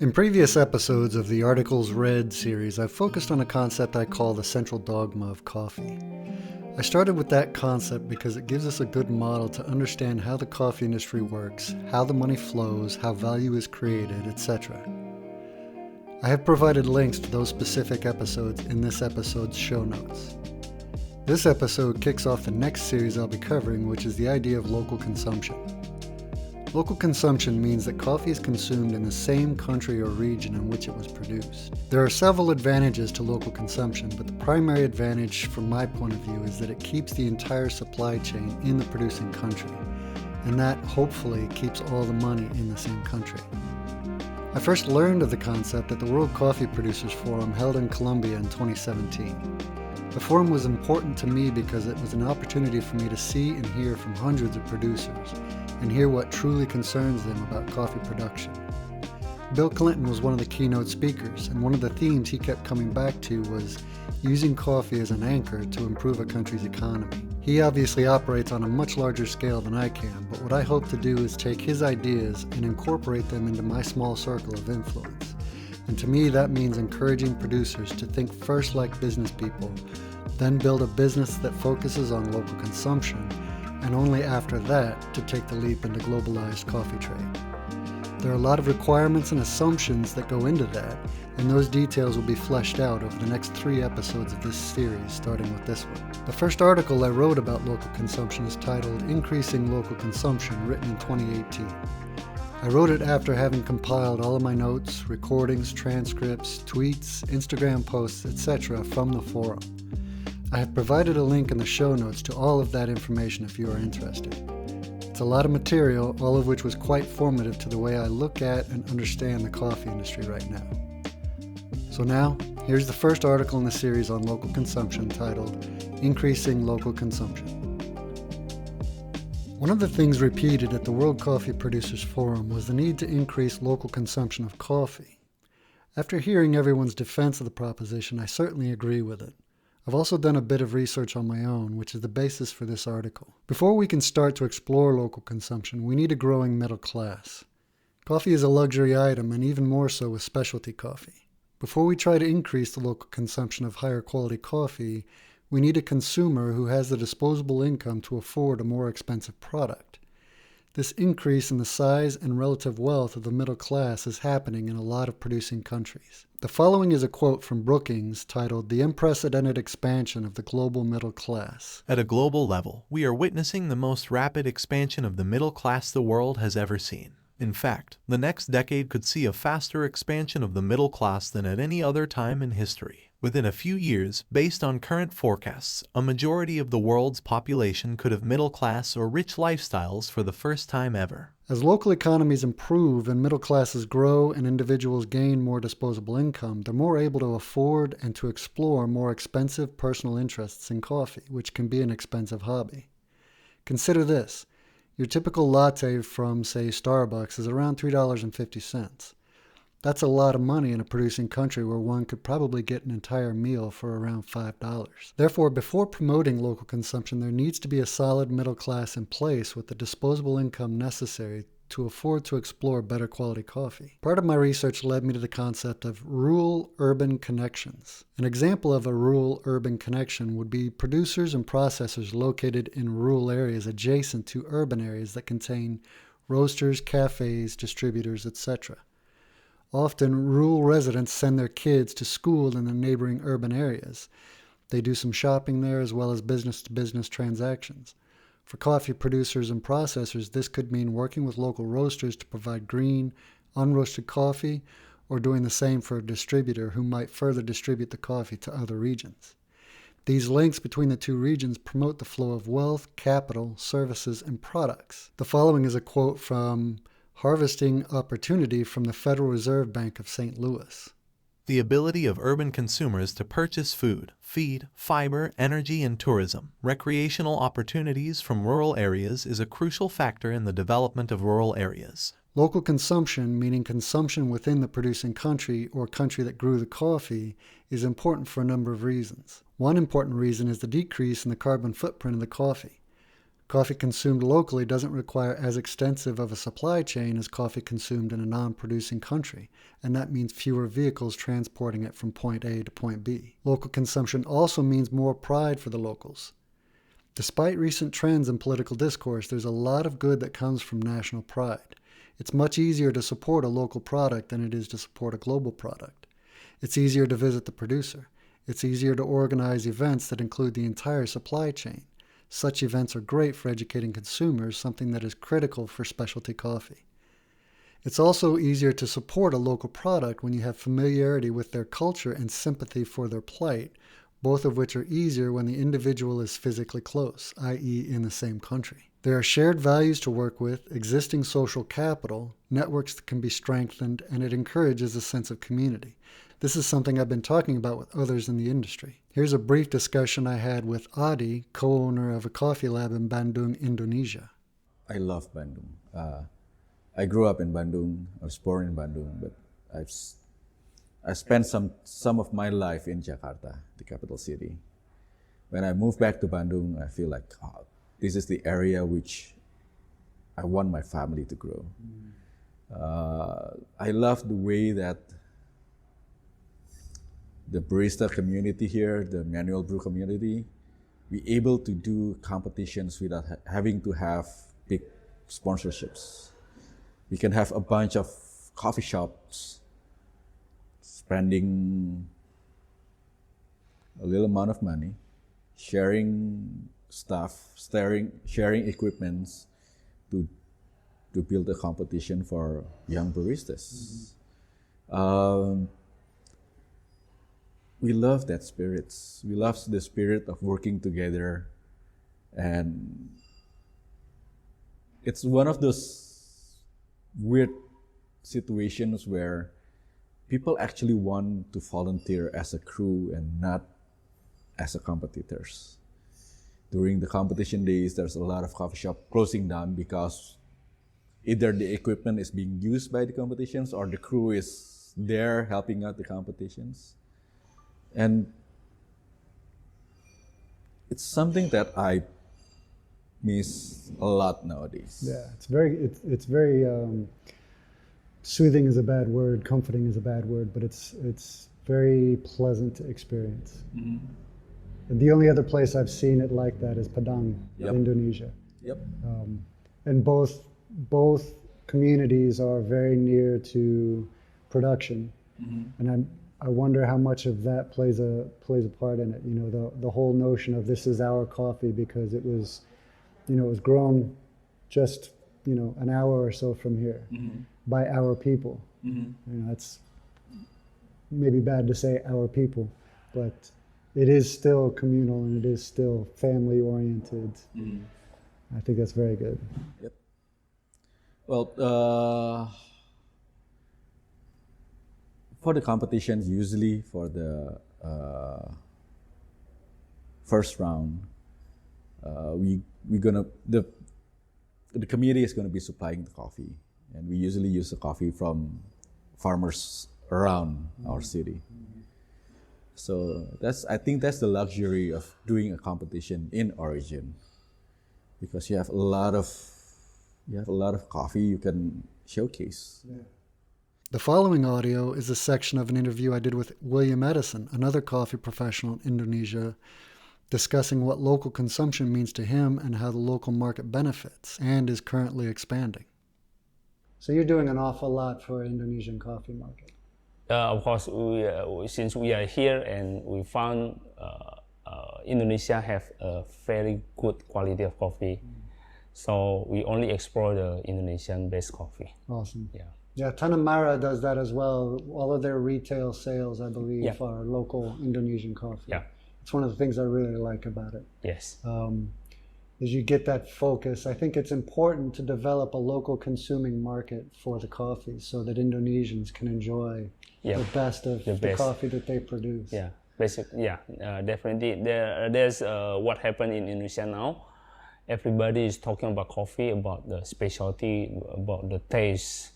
In previous episodes of the Articles Read series, I've focused on a concept I call the central dogma of coffee. I started with that concept because it gives us a good model to understand how the coffee industry works, how the money flows, how value is created, etc. I have provided links to those specific episodes in this episode's show notes. This episode kicks off the next series I'll be covering, which is the idea of local consumption. Local consumption means that coffee is consumed in the same country or region in which it was produced. There are several advantages to local consumption, but the primary advantage from my point of view is that it keeps the entire supply chain in the producing country, and that hopefully keeps all the money in the same country. I first learned of the concept at the World Coffee Producers Forum held in Colombia in 2017. The forum was important to me because it was an opportunity for me to see and hear from hundreds of producers and hear what truly concerns them about coffee production. Bill Clinton was one of the keynote speakers, and one of the themes he kept coming back to was using coffee as an anchor to improve a country's economy. He obviously operates on a much larger scale than I can, but what I hope to do is take his ideas and incorporate them into my small circle of influence. And to me, that means encouraging producers to think first like business people, then build a business that focuses on local consumption, and only after that to take the leap into globalized coffee trade. There are a lot of requirements and assumptions that go into that, and those details will be fleshed out over the next 3 episodes of this series, starting with this one. The first article I wrote about local consumption is titled Increasing Local Consumption, written in 2018. I wrote it after having compiled all of my notes, recordings, transcripts, tweets, Instagram posts, etc. from the forum. I have provided a link in the show notes to all of that information if you are interested. It's a lot of material, all of which was quite formative to the way I look at and understand the coffee industry right now. So now, here's the first article in the series on local consumption titled Increasing Local Consumption. One of the things repeated at the World Coffee Producers Forum was the need to increase local consumption of coffee. After hearing everyone's defense of the proposition, I certainly agree with it. I've also done a bit of research on my own, which is the basis for this article. Before we can start to explore local consumption, we need a growing middle class. Coffee is a luxury item, and even more so with specialty coffee. Before we try to increase the local consumption of higher quality coffee, we need a consumer who has the disposable income to afford a more expensive product. This increase in the size and relative wealth of the middle class is happening in a lot of producing countries. The following is a quote from Brookings titled The Unprecedented Expansion of the Global Middle Class. At a global level, we are witnessing the most rapid expansion of the middle class the world has ever seen. In fact, the next decade could see a faster expansion of the middle class than at any other time in history. Within a few years, based on current forecasts, a majority of the world's population could have middle-class or rich lifestyles for the first time ever. As local economies improve and middle classes grow and individuals gain more disposable income, they're more able to afford and to explore more expensive personal interests in coffee, which can be an expensive hobby. Consider this. Your typical latte from, say, Starbucks is around $3.50. That's a lot of money in a producing country where one could probably get an entire meal for around $5. Therefore, before promoting local consumption, there needs to be a solid middle class in place with the disposable income necessary to afford to explore better quality coffee. Part of my research led me to the concept of rural-urban connections. An example of a rural-urban connection would be producers and processors located in rural areas adjacent to urban areas that contain roasters, cafes, distributors, etc. Often, rural residents send their kids to school in the neighboring urban areas. They do some shopping there as well as business-to-business transactions. For coffee producers and processors, this could mean working with local roasters to provide green, unroasted coffee, or doing the same for a distributor who might further distribute the coffee to other regions. These links between the two regions promote the flow of wealth, capital, services, and products. The following is a quote from Harvesting Opportunity from the Federal Reserve Bank of St. Louis. The ability of urban consumers to purchase food, feed, fiber, energy, and tourism, recreational opportunities from rural areas is a crucial factor in the development of rural areas. Local consumption, meaning consumption within the producing country or country that grew the coffee, is important for a number of reasons. One important reason is the decrease in the carbon footprint of the coffee. Coffee consumed locally doesn't require as extensive of a supply chain as coffee consumed in a non-producing country, and that means fewer vehicles transporting it from point A to point B. Local consumption also means more pride for the locals. Despite recent trends in political discourse, there's a lot of good that comes from national pride. It's much easier to support a local product than it is to support a global product. It's easier to visit the producer. It's easier to organize events that include the entire supply chain. Such events are great for educating consumers, something that is critical for specialty coffee. It's also easier to support a local product when you have familiarity with their culture and sympathy for their plight, both of which are easier when the individual is physically close, i.e. in the same country. There are shared values to work with, existing social capital, networks that can be strengthened, and it encourages a sense of community. This is something I've been talking about with others in the industry. Here's a brief discussion I had with Adi, co-owner of a coffee lab in Bandung, Indonesia. I love Bandung. I grew up in Bandung. I was born in Bandung, but I spent some of my life in Jakarta, the capital city. When I moved back to Bandung, I feel like this is the area which I want my family to grow. I love the way that the barista community here, the manual brew community, we able to do competitions without having to have big sponsorships. We can have a bunch of coffee shops spending a little amount of money, sharing stuff, sharing equipments to build a competition for young baristas. We love that spirit. We love the spirit of working together, and it's one of those weird situations where people actually want to volunteer as a crew and not as a competitors. During the competition days, there's a lot of coffee shop closing down because either the equipment is being used by the competitions or the crew is there helping out the competitions. And it's something that I miss a lot nowadays. Yeah, it's very soothing is a bad word, comforting is a bad word, but it's very pleasant to experience. Mm-hmm. And the only other place I've seen it like that is Padang, Indonesia. Yep. And both communities are very near to production, and I wonder how much of that plays a part in it. You know, the whole notion of this is our coffee because it was grown just an hour or so from here by our people. You know, it's maybe bad to say our people, but it is still communal and it is still family oriented. I think that's very good. Yep. Well, for the competitions, usually for the first round, the committee is gonna be supplying the coffee, and we usually use the coffee from farmers around our city. So I think that's the luxury of doing a competition in origin, because you have a lot of coffee you can showcase. Yeah. The following audio is a section of an interview I did with William Edison, another coffee professional in Indonesia, discussing what local consumption means to him and how the local market benefits and is currently expanding. So you're doing an awful lot for Indonesian coffee market. Of course, since we are here and we found Indonesia have a very good quality of coffee, so we only explore the Indonesian-based coffee. Awesome. Yeah. Yeah, Tanamara does that as well. All of their retail sales, I believe, are local Indonesian coffee. Yeah. It's one of the things I really like about it. Yes. Is you get that focus. I think it's important to develop a local consuming market for the coffee so that Indonesians can enjoy the best of the coffee that they produce. Yeah, definitely. There's what happened in Indonesia now. Everybody is talking about coffee, about the specialty, about the taste.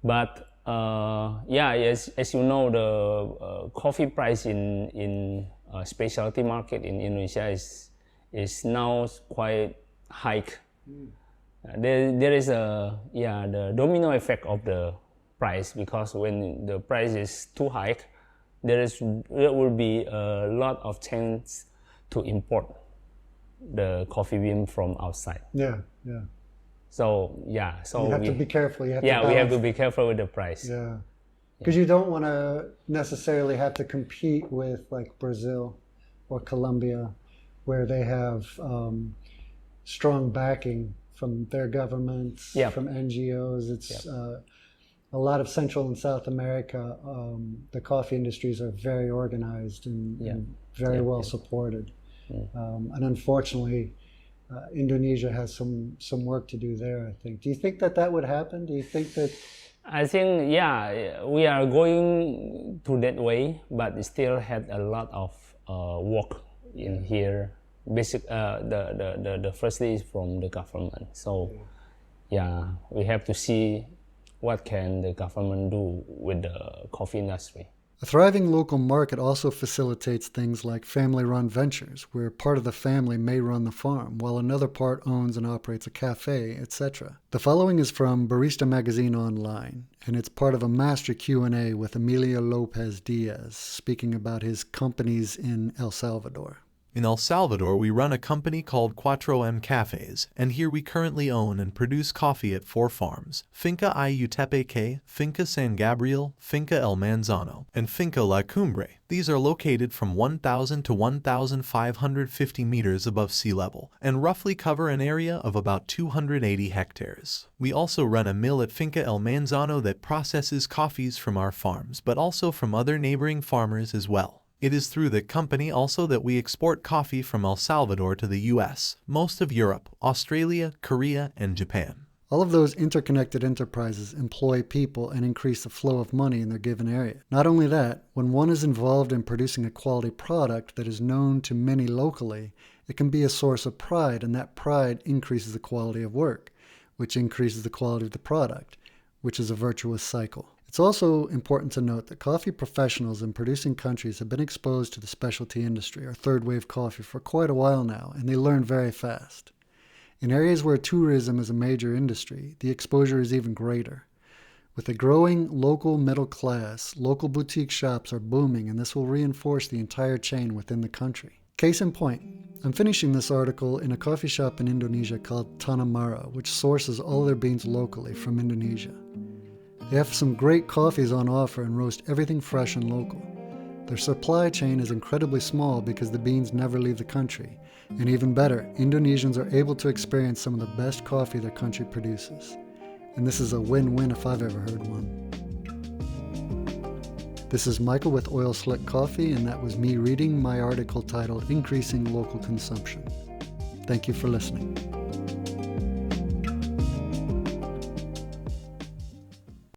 But as you know, the coffee price in specialty market in Indonesia is now quite hike. There is the domino effect of the price, because when the price is too high, there will be a lot of chance to import the coffee bean from outside. Yeah. So You have to be careful. we have to be careful with the price. Yeah. Because you don't want to necessarily have to compete with like Brazil or Colombia, where they have strong backing from their governments, from NGOs. It's a lot of Central and South America. The coffee industries are very organized and very well supported. And unfortunately, Indonesia has some work to do there, I think. Do you think that would happen? Do you think that? I think, we are going to that way, but it still had a lot of work in here. The firstly is from the government. So, we have to see what can the government do with the coffee industry. A thriving local market also facilitates things like family-run ventures, where part of the family may run the farm, while another part owns and operates a cafe, etc. The following is from Barista Magazine Online, and it's part of a master Q&A with Emilio Lopez Diaz, speaking about his companies in El Salvador. In El Salvador, we run a company called 4M Cafes, and here we currently own and produce coffee at 4 farms: Finca Ayutepeque, Finca San Gabriel, Finca El Manzano, and Finca La Cumbre. These are located from 1,000 to 1,550 meters above sea level, and roughly cover an area of about 280 hectares. We also run a mill at Finca El Manzano that processes coffees from our farms, but also from other neighboring farmers as well. It is through the company also that we export coffee from El Salvador to the US, most of Europe, Australia, Korea, and Japan. All of those interconnected enterprises employ people and increase the flow of money in their given area. Not only that, when one is involved in producing a quality product that is known to many locally, it can be a source of pride, and that pride increases the quality of work, which increases the quality of the product, which is a virtuous cycle. It's also important to note that coffee professionals in producing countries have been exposed to the specialty industry, or third wave coffee, for quite a while now, and they learn very fast. In areas where tourism is a major industry, the exposure is even greater. With a growing local middle class, local boutique shops are booming, and this will reinforce the entire chain within the country. Case in point, I'm finishing this article in a coffee shop in Indonesia called Tanamara, which sources all their beans locally from Indonesia. They have some great coffees on offer and roast everything fresh and local. Their supply chain is incredibly small because the beans never leave the country. And even better, Indonesians are able to experience some of the best coffee their country produces. And this is a win-win if I've ever heard one. This is Michael with Oil Slick Coffee, and that was me reading my article titled Increasing Local Consumption. Thank you for listening.